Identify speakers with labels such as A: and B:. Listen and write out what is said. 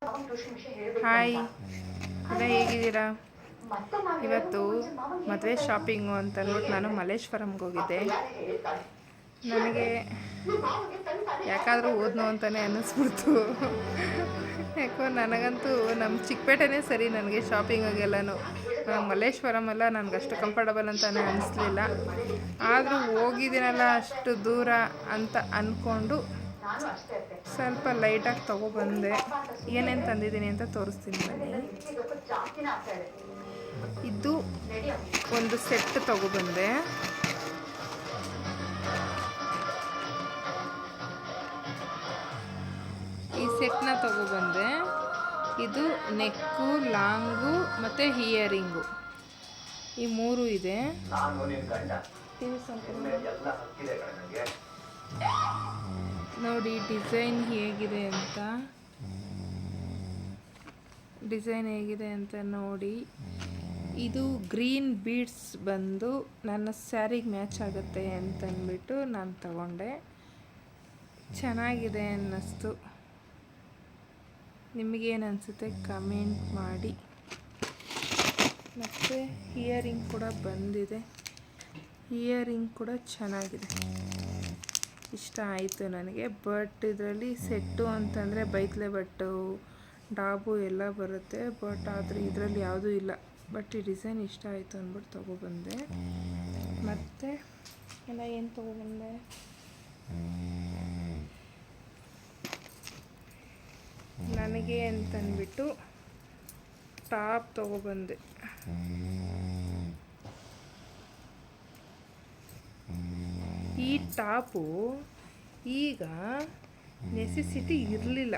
A: Hi, ಎಲ್ಲ ಹೇಗಿದ್ದೀರಾ? ಇವತ್ತು ಮದುವೆ ಶಾಪಿಂಗು ಅಂತ ಅಂದ್ಬಿಟ್ಟು ನಾನು ಮಲ್ಲೇಶ್ವರಂಗೆ ಹೋಗಿದ್ದೆ. ನನಗೆ ಯಾಕಾದರೂ ಓದ್ನು ಅಂತಲೇ ಅನ್ನಿಸ್ಬಿಡ್ತು. ಯಾಕೋ ನನಗಂತೂ ನಮ್ಮ ಚಿಕ್ಕಪೇಟೆನೇ ಸರಿ ನನಗೆ ಶಾಪಿಂಗಿಗೆಲ್ಲನೂ. ಮಲ್ಲೇಶ್ವರಂ ಎಲ್ಲ ನನಗಷ್ಟು ಕಂಫರ್ಟಬಲ್ ಅಂತಲೇ ಅನ್ನಿಸ್ಲಿಲ್ಲ. ಆದರೂ ಹೋಗಿದ್ದೀನಲ್ಲ ಅಷ್ಟು ದೂರ ಅಂತ ಅಂದ್ಕೊಂಡು ಸ್ವಲ್ಪ ಲೈಟಾಗಿ ತೊಗೊಬಂದೆ. ಏನೇನು ತಂದಿದ್ದೀನಿ ಅಂತ ತೋರಿಸ್ತೀನಿ ಬನ್ನಿ. ಇದು ಒಂದು ಸೆಟ್ ತೊಗೊಬಂದೆ. ಈ ಸೆಟ್ನ ತೊಗೊಬಂದೆ. ಇದು ನೆಕ್ಕು, ಲಾಂಗು ಮತ್ತು ಇಯರಿಂಗು, ಈ ಮೂರು ಇದೆ. ನೋಡಿ ಡಿಸೈನ್ ಹೇಗಿದೆ ಅಂತ ನೋಡಿ. ಇದು ಗ್ರೀನ್ ಬೀಡ್ಸ್ ಬಂದು ನನ್ನ ಸ್ಯಾರಿಗೆ ಮ್ಯಾಚ್ ಆಗುತ್ತೆ ಅಂತಂದ್ಬಿಟ್ಟು ನಾನು ತಗೊಂಡೆ. ಚೆನ್ನಾಗಿದೆ ಅನ್ನಿಸ್ತು. ನಿಮಗೇನು ಅನಿಸುತ್ತೆ ಕಮೆಂಟ್ ಮಾಡಿ. ಮತ್ತು ಇಯರಿಂಗ್ ಕೂಡ ಬಂದಿದೆ. ಇಯರಿಂಗ್ ಕೂಡ ಚೆನ್ನಾಗಿದೆ, ಇಷ್ಟ ಆಯಿತು ನನಗೆ. ಬಟ್ ಇದರಲ್ಲಿ ಸೆಟ್ಟು ಅಂತಂದರೆ ಬೈಕ್ಲೆ ಬಟ್ಟು, ಡಾಬು ಎಲ್ಲ ಬರುತ್ತೆ. ಬಟ್ ಆದರೆ ಇದರಲ್ಲಿ ಯಾವುದೂ ಇಲ್ಲ. ಬಟ್ ಈ ಡಿಸೈನ್ ಇಷ್ಟ ಆಯಿತು ಅಂದ್ಬಿಟ್ಟು ತೊಗೊಬಂದೆ. ಮತ್ತು ಎಲ್ಲ ಏನು ತೊಗೊಬಂದೆ, ನನಗೆ ಅಂತಂದ್ಬಿಟ್ಟು ಟಾಪ್ ತೊಗೊಬಂದೆ. ಈ ಟಾಪು ಈಗ ನೆಸೆಸಿಟಿ ಇರಲಿಲ್ಲ,